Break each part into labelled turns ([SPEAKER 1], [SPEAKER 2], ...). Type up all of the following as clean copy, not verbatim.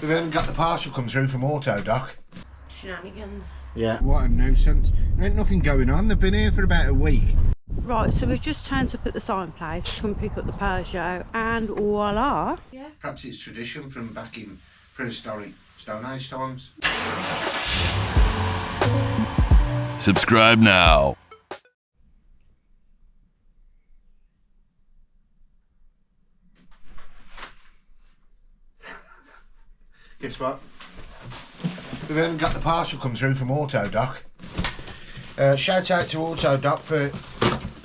[SPEAKER 1] We've only got the parcel come through from Autodoc.
[SPEAKER 2] Shenanigans.
[SPEAKER 1] Yeah. What a nuisance. There ain't nothing going on. They've been here for about a week.
[SPEAKER 2] Right, so we've just turned up at the sign place to come pick up the Peugeot, and voila. Yeah.
[SPEAKER 1] Perhaps it's tradition from back in prehistoric Stone Age times.
[SPEAKER 3] Subscribe now.
[SPEAKER 1] Guess what? We've even got the parcel come through from Autodoc. Shout out to Autodoc for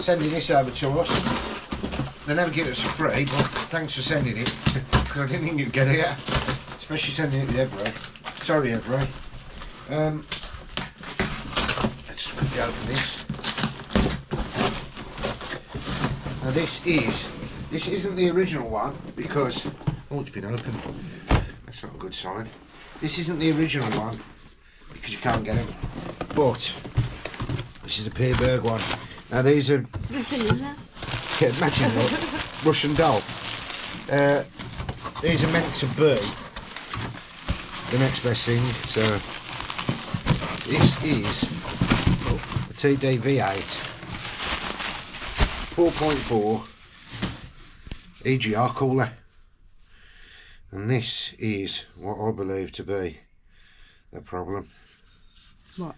[SPEAKER 1] sending this over to us. They never give it us for free, but thanks for sending it. Because I didn't think you'd get it here. Especially sending it with Every. Sorry, Every. Let's just quickly open this. Now this isn't the original one because it's been opened. That's not a good sign. This isn't the original one because you can't get them. But this is a Peerberg one. Now these are.
[SPEAKER 2] Is there anything in there?
[SPEAKER 1] Yeah, imagine that. Russian doll. These are meant to be the next best thing. So this is a TD V8 4.4 EGR cooler. And this is what I believe to be the problem.
[SPEAKER 2] What?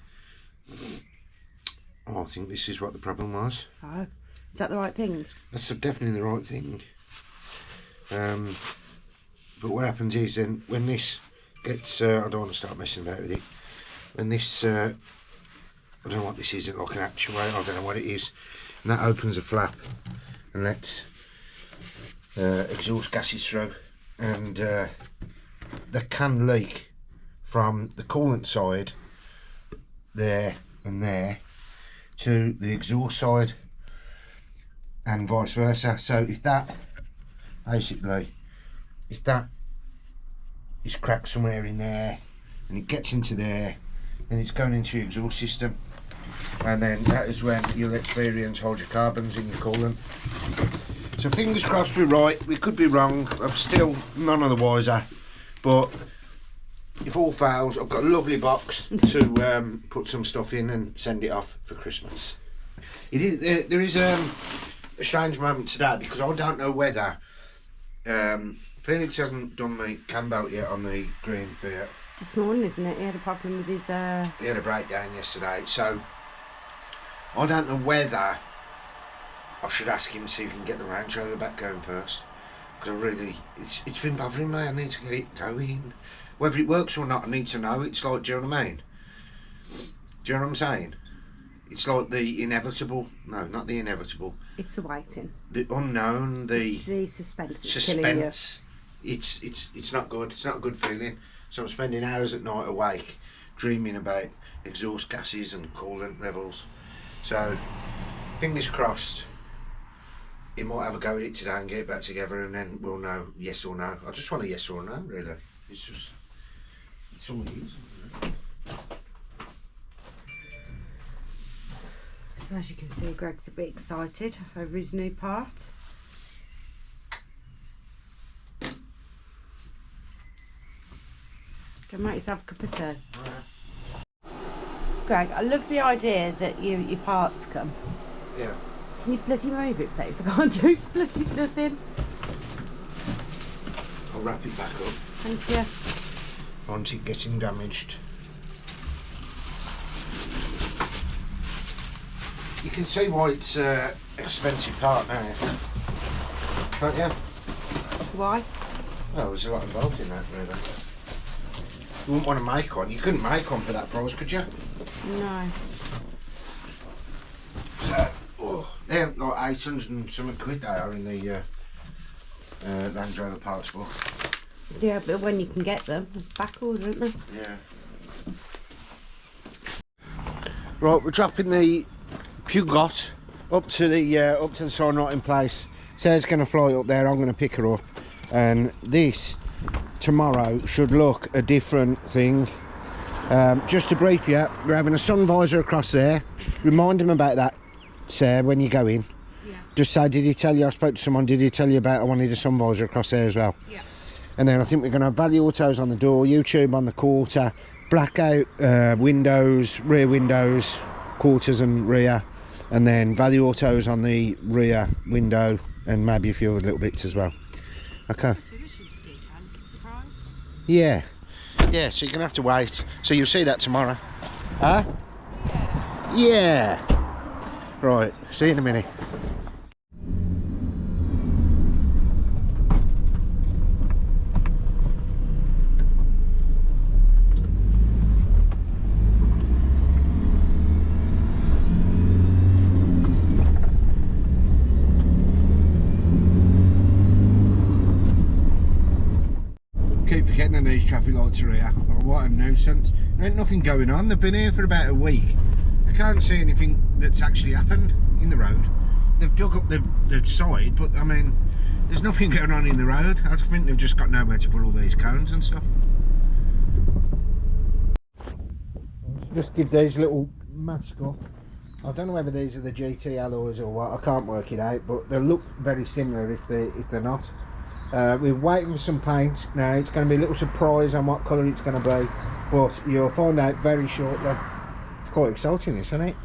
[SPEAKER 1] Oh, I think this is what the problem was.
[SPEAKER 2] Oh, is that the right thing?
[SPEAKER 1] That's definitely the right thing. But what happens is then when this gets, I don't want to start messing about with it. When this, I don't know what this is, like an actuator, I don't know what it is. And that opens a flap and lets exhaust gases through. And they can leak from the coolant side there and there to the exhaust side and vice versa. So if that is cracked somewhere in there and it gets into there, then it's going into your exhaust system, and then that is when you'll experience hydrocarbons in your coolant. So fingers crossed we're right. We could be wrong. I'm still none of the wiser, but if all fails, I've got a lovely box to put some stuff in and send it off for Christmas. It is there is a strange moment today because I don't know whether Felix hasn't done my cam belt yet on the green Fiat.
[SPEAKER 2] This morning, isn't it? He had a problem with his.
[SPEAKER 1] He had a breakdown yesterday, so I don't know whether I should ask him to see if he can get the Range Rover back going first, because I really, it's been bothering me. I need to get it going. Whether it works or not, I need to know. It's like, do you know what I mean? Do you know what I'm saying? It's like the inevitable. No, not the inevitable.
[SPEAKER 2] It's the waiting.
[SPEAKER 1] The unknown.
[SPEAKER 2] It's the suspense.
[SPEAKER 1] Suspense. It's not good. It's not a good feeling. So I'm spending hours at night awake, dreaming about exhaust gases and coolant levels. So fingers crossed. He might have a go at it today and get it back together, and then we'll know yes or no. I just want a yes or no, really. It's all it is.
[SPEAKER 2] So as you can see, Greg's a bit excited over his new part. Go make yourself a cup of tea. Greg, I love the idea that your parts come.
[SPEAKER 1] Yeah.
[SPEAKER 2] Can you bloody move it, please? I can't do bloody nothing.
[SPEAKER 1] I'll wrap it back up.
[SPEAKER 2] Thank you.
[SPEAKER 1] I want it getting damaged. You can see why it's an expensive part now, can't you?
[SPEAKER 2] Why?
[SPEAKER 1] Well, there's a lot involved in that, really. You wouldn't want to make one. You couldn't make one for that price, could you?
[SPEAKER 2] No.
[SPEAKER 1] So, they're like 800 and something quid they are in the Land Rover parts book.
[SPEAKER 2] Yeah, but when you can get them, it's back order, isn't it?
[SPEAKER 1] Yeah. Right, we're dropping the Peugeot up to the sign right in place. Sarah's going to fly up there. I'm going to pick her up, and this tomorrow should look a different thing. Just to brief you, we're having a sun visor across there. Remind him about that, Sarah, when you go in.
[SPEAKER 2] Yeah.
[SPEAKER 1] Just say, did he tell you, I spoke to someone, did he tell you about I wanted a sun visor across there as well?
[SPEAKER 2] Yeah.
[SPEAKER 1] And then I think we're going to have value autos on the door, YouTube on the quarter, blackout windows, rear windows, quarters and rear, and then value autos on the rear window, and maybe a few other little bits as well. Okay. Yeah. Yeah, so you're going to have to wait. So you'll see that tomorrow. Huh? Yeah. Right, see you in a minute. Keep forgetting that these traffic lights are here. Oh, what a nuisance. There ain't nothing going on. They've been here for about a week. I can't see anything that's actually happened in the road. They've dug up the side, but I mean, there's nothing going on in the road. I think they've just got nowhere to put all these cones and stuff. Just give these a little mask up. I don't know whether these are the GT alloys or what. I can't work it out, but they look very similar if they're not. We're waiting for some paint now. It's going to be a little surprise on what colour it's going to be, but you'll find out very shortly. It's quite exciting, this, isn't it?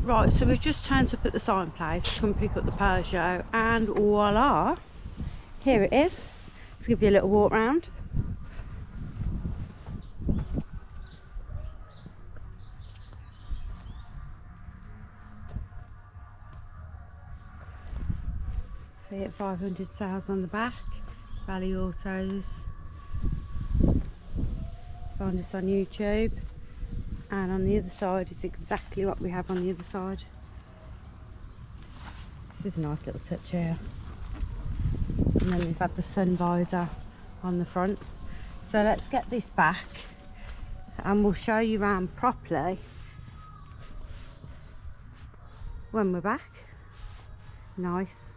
[SPEAKER 2] Right, so we've just turned up at the sign place to come pick up the Peugeot, and voila, here it is. Let's give you a little walk round. Fiat 500 sales on the back, Value Autos. Find us on YouTube, and on the other side is exactly what we have on the other side. This is a nice little touch here. And then we've had the sun visor on the front. So let's get this back and we'll show you around properly when we're back. Nice.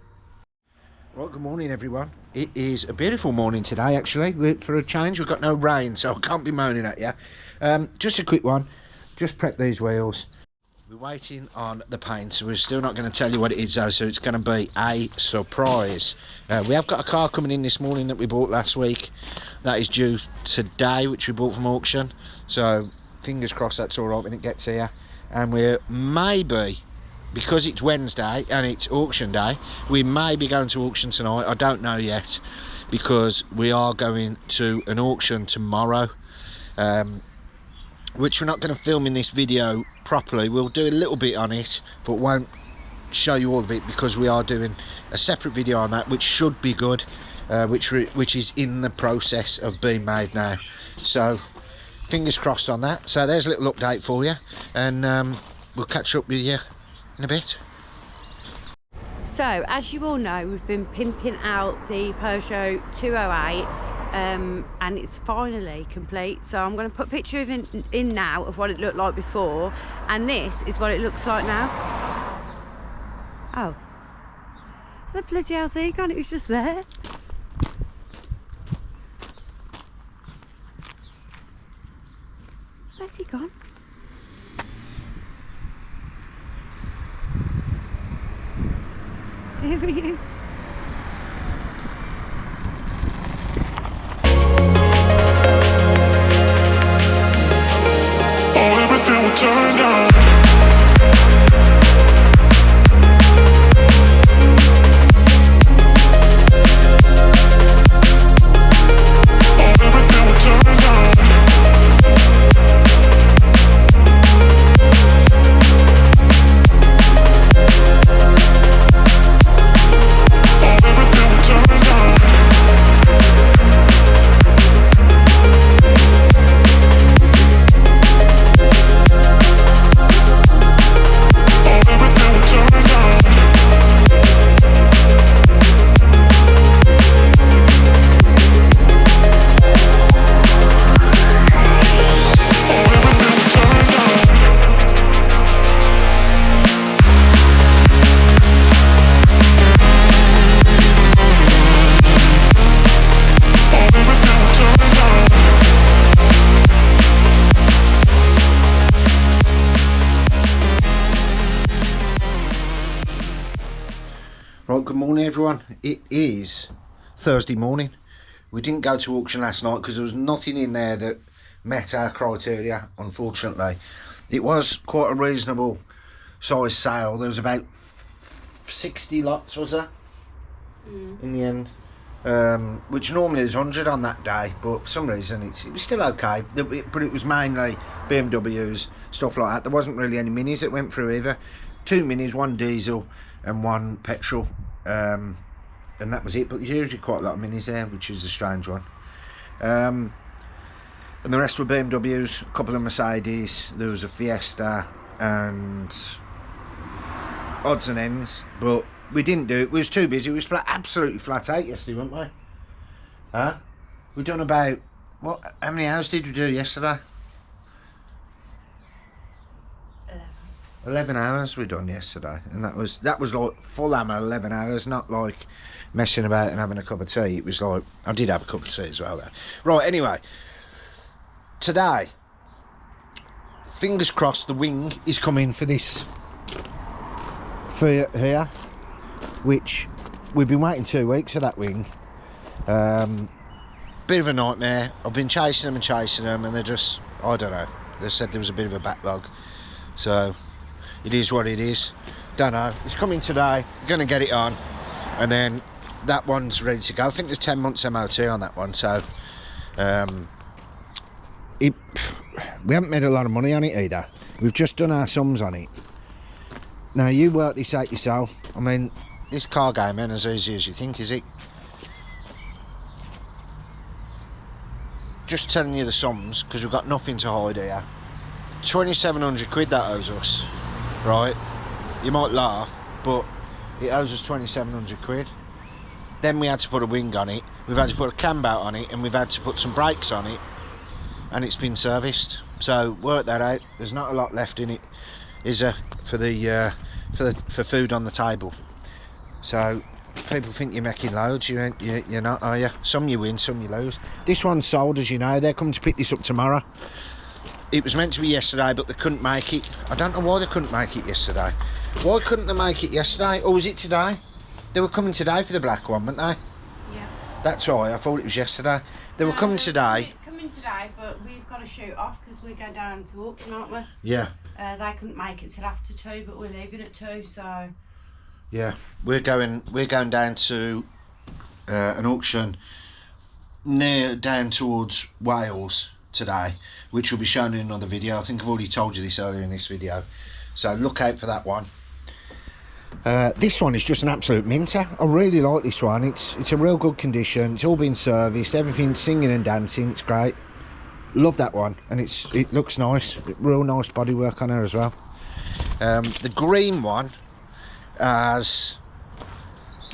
[SPEAKER 1] Well, good morning everyone. It is a beautiful morning today actually. For a change, we've got no rain, so I can't be moaning at you. Just a quick one. Just prep these wheels. We're waiting on the paint, so we're still not going to tell you what it is though, so it's going to be a surprise. We have got a car coming in this morning that we bought last week. That is due today, which we bought from auction. So fingers crossed that's all right when it gets here. And we're maybe, because it's Wednesday and it's auction day, we may be going to auction tonight. I don't know yet, because we are going to an auction tomorrow, which we're not going to film in this video properly. We'll do a little bit on it, but won't show you all of it, because we are doing a separate video on that, which should be good, which is in the process of being made now. So fingers crossed on that. So there's a little update for you, and we'll catch up with you in a bit.
[SPEAKER 2] So as you all know, we've been pimping out the Peugeot 208, and it's finally complete. So I'm going to put a picture of it in now of what it looked like before, and this is what it looks like now. Oh, the bloody hell's he gone? It was just there. Where's he gone? Here he is.
[SPEAKER 4] Oh, everything will turn down.
[SPEAKER 1] Right, good morning everyone. It is Thursday morning. We didn't go to auction last night because there was nothing in there that met our criteria, unfortunately. It was quite a reasonable size sale. There was about 60 lots, was there? In the end. Which normally is 100 on that day, but for some reason it was still okay. But it was mainly BMWs, stuff like that. There wasn't really any minis that went through either. 2 minis, 1 diesel and 1 petrol. And that was it, but there's usually quite a lot of minis there, which is a strange one. And the rest were BMWs, a couple of Mercedes, there was a Fiesta and odds and ends, but we didn't do it. We was too busy. We was absolutely flat out yesterday, weren't we? Huh? We done about, how many hours did we do yesterday? 11 hours we done yesterday, and that was like full hammer 11 hours, not like messing about and having a cup of tea. It was like, I did have a cup of tea as well there. Right, anyway, today, fingers crossed, the wing is coming for this Fiat here, which we've been waiting 2 weeks for that wing. Bit of a nightmare. I've been chasing them and they're just, I don't know, they said there was a bit of a backlog, so it is what it is. Don't know. It's coming today. Gonna get it on, and then that one's ready to go. I think there's 10 months MOT on that one, so we haven't made a lot of money on it either. We've just done our sums on it. Now you work this out yourself. I mean, this car game ain't as easy as you think, is it? Just telling you the sums because we've got nothing to hide here. 2,700 quid that owes us, right? You might laugh, but it owes us 2,700 quid. Then we had to put a wing on it, we've had to put a cam belt on it, and we've had to put some brakes on it, and it's been serviced. So work that out. There's not a lot left in it, is there, for food on the table. So people think you're making loads. You're not, are you? Some you win, some you lose. This one's sold, as you know. They're coming to pick this up tomorrow. It was meant to be yesterday, but they couldn't make it. I don't know why they couldn't make it yesterday. Why couldn't they make it yesterday? Or was it today? They were coming today for the black one, weren't they?
[SPEAKER 2] Yeah.
[SPEAKER 1] That's right, I thought it was yesterday. They were coming today.
[SPEAKER 2] Coming today, but we've got to shoot off because we go down to auction, aren't we?
[SPEAKER 1] Yeah.
[SPEAKER 2] They couldn't make it till after 2, but we're leaving at 2, so...
[SPEAKER 1] Yeah, we're going down to an auction down towards Wales today, which will be shown in another video. I think I've already told you this earlier in this video, so look out for that one. This one is just an absolute minter. I really like this one. It's a real good condition. It's all been serviced, everything's singing and dancing. It's great. Love that one, and it looks nice. Real nice bodywork on her as well. The green one has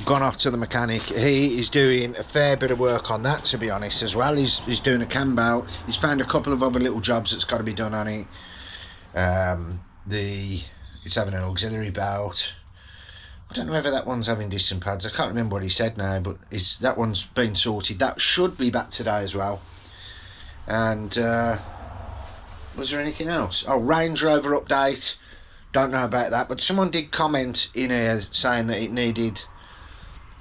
[SPEAKER 1] gone off to the mechanic. He is doing a fair bit of work on that, to be honest, as well. He's doing a cam belt. He's found a couple of other little jobs that's got to be done on it. It's having an auxiliary belt. I don't know whether that one's having distant pads. I can't remember what he said now, but that one's been sorted. That should be back today as well. And was there anything else? Oh, Range Rover update. Don't know about that, but someone did comment in here saying that it needed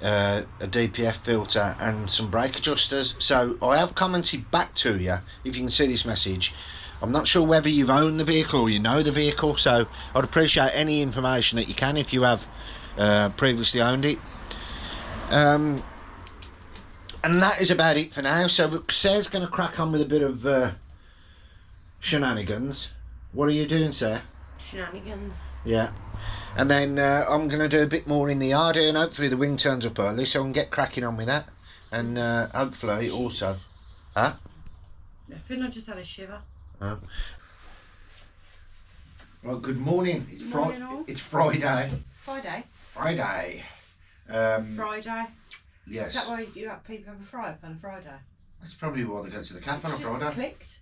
[SPEAKER 1] a DPF filter and some brake adjusters. So I have commented back to you, if you can see this message. I'm not sure whether you've owned the vehicle or you know the vehicle, so I'd appreciate any information that you can if you have previously owned it. And that is about it for now. So Sarah's going to crack on with a bit of shenanigans. What are you doing, Sarah?
[SPEAKER 2] Shenanigans.
[SPEAKER 1] Yeah. And then I'm going to do a bit more in the yard here, and hopefully the wing turns up early so I can get cracking on with that. And hopefully also... Huh?
[SPEAKER 2] I think I just had a shiver.
[SPEAKER 1] Oh. Well, good morning. It's Friday.
[SPEAKER 2] Friday.
[SPEAKER 1] Friday.
[SPEAKER 2] Friday?
[SPEAKER 1] Yes.
[SPEAKER 2] Is that why you have people have a fry up on a Friday?
[SPEAKER 1] That's probably why they go to the cafe on a Friday.
[SPEAKER 2] Clicked.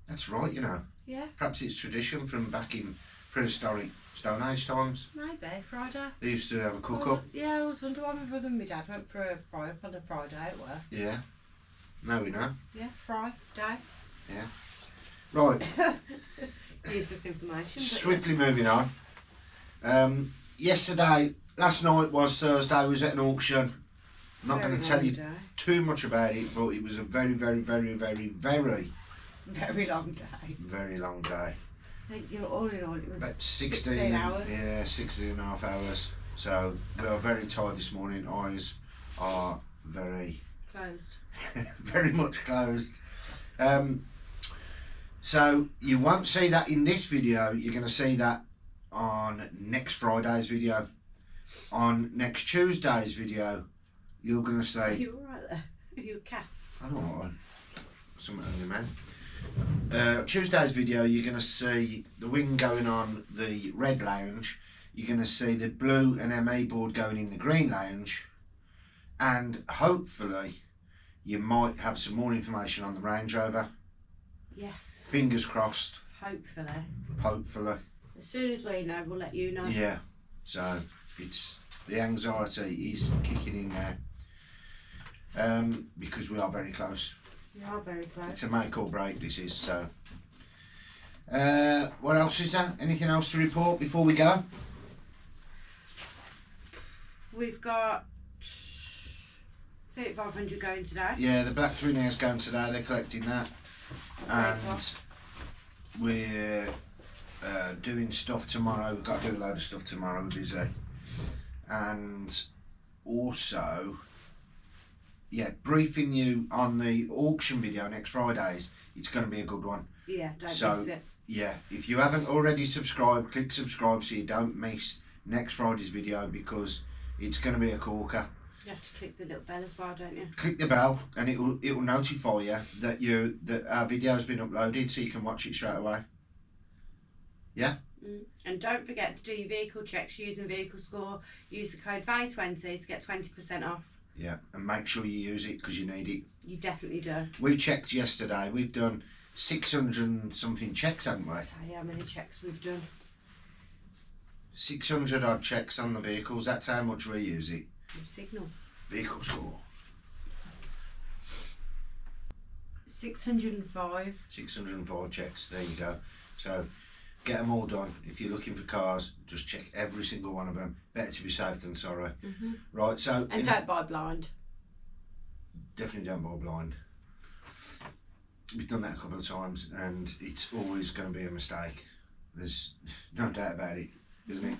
[SPEAKER 1] That's right, you know.
[SPEAKER 2] Yeah.
[SPEAKER 1] Perhaps it's tradition from back in prehistoric Stone Age times.
[SPEAKER 2] Maybe, Friday.
[SPEAKER 1] They used to have a cook-up.
[SPEAKER 2] Yeah, I was wondering why my brother and my dad went for a fry up on a Friday at work.
[SPEAKER 1] Yeah. Now we know.
[SPEAKER 2] Yeah, Friday.
[SPEAKER 1] Yeah. Right.
[SPEAKER 2] Useless information.
[SPEAKER 1] Swiftly moving on. Last night was Thursday, we was at an auction. I'm not going to tell you too much about it, but it was a very, very, very, very, very,
[SPEAKER 2] very long day.
[SPEAKER 1] very long day.
[SPEAKER 2] I think you're all in all, it was
[SPEAKER 1] About
[SPEAKER 2] 16 hours.
[SPEAKER 1] Yeah, 16 and a half hours. So we are very tired this morning. Eyes are very
[SPEAKER 2] closed.
[SPEAKER 1] very much closed. So you won't see that in this video. You're going to see that on next Friday's video. On next Tuesday's video, you're going to see...
[SPEAKER 2] Are you alright there? Are you a cat?
[SPEAKER 1] I don't know what something on your man. Tuesday's video, you're going to see the wing going on the red lounge. You're going to see the blue and ME board going in the green lounge. And hopefully you might have some more information on the Range Rover.
[SPEAKER 2] Yes.
[SPEAKER 1] Fingers crossed.
[SPEAKER 2] Hopefully.
[SPEAKER 1] Hopefully.
[SPEAKER 2] As soon as we know, we'll let you know.
[SPEAKER 1] Yeah. So it's the anxiety is kicking in now. Because we are very close.
[SPEAKER 2] We are very close.
[SPEAKER 1] It's a make or break, this is. So what else is there? Anything else to report before we go?
[SPEAKER 2] We've got 3500 going today.
[SPEAKER 1] Yeah, the Black Twin Air's going today. They're collecting that. And we're doing stuff tomorrow. We've got to do a load of stuff tomorrow. We're busy. And also, yeah, briefing you on the auction video next Fridays. It's going to be a good one.
[SPEAKER 2] Yeah, don't miss it.
[SPEAKER 1] Yeah, if you haven't already subscribed, click subscribe so you don't miss next Friday's video, because it's going to be a corker.
[SPEAKER 2] You have to click the little bell as well, don't you?
[SPEAKER 1] Click the bell and it will notify you that our video has been uploaded, so you can watch it straight away. Yeah?
[SPEAKER 2] And don't forget to do your vehicle checks using Vehicle Score. Use the code VALE20 to get 20% off.
[SPEAKER 1] Yeah, and make sure you use it because you need it.
[SPEAKER 2] You definitely do.
[SPEAKER 1] We checked yesterday. We've done 600 and something checks, haven't we?
[SPEAKER 2] I'll tell you how many checks we've done.
[SPEAKER 1] 600 odd checks on the vehicles. That's how much we use it.
[SPEAKER 2] The Signal.
[SPEAKER 1] Vehicle Score.
[SPEAKER 2] 605.
[SPEAKER 1] 605 checks. There you go. So get them all done. If you're looking for cars, just check every single one of them. Better to be safe than sorry. Right, so...
[SPEAKER 2] And don't buy blind.
[SPEAKER 1] Definitely don't buy blind. We've done that a couple of times and it's always going to be a mistake. There's no doubt about it, isn't it?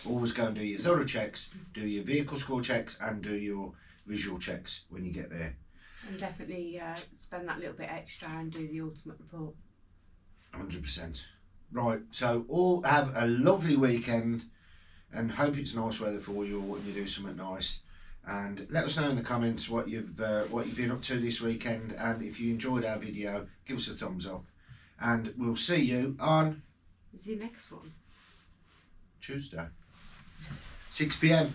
[SPEAKER 1] Always go and do your thorough checks, do your Vehicle Score checks and do your visual checks when you get there.
[SPEAKER 2] And definitely spend that little bit extra and do the ultimate report.
[SPEAKER 1] 100%. Right, so all have a lovely weekend and hope it's nice weather for you or you do something nice. And let us know in the comments what you've been up to this weekend, and if you enjoyed our video, give us a thumbs up. And we'll see you on
[SPEAKER 2] Is the next one?
[SPEAKER 1] Tuesday, 6 PM.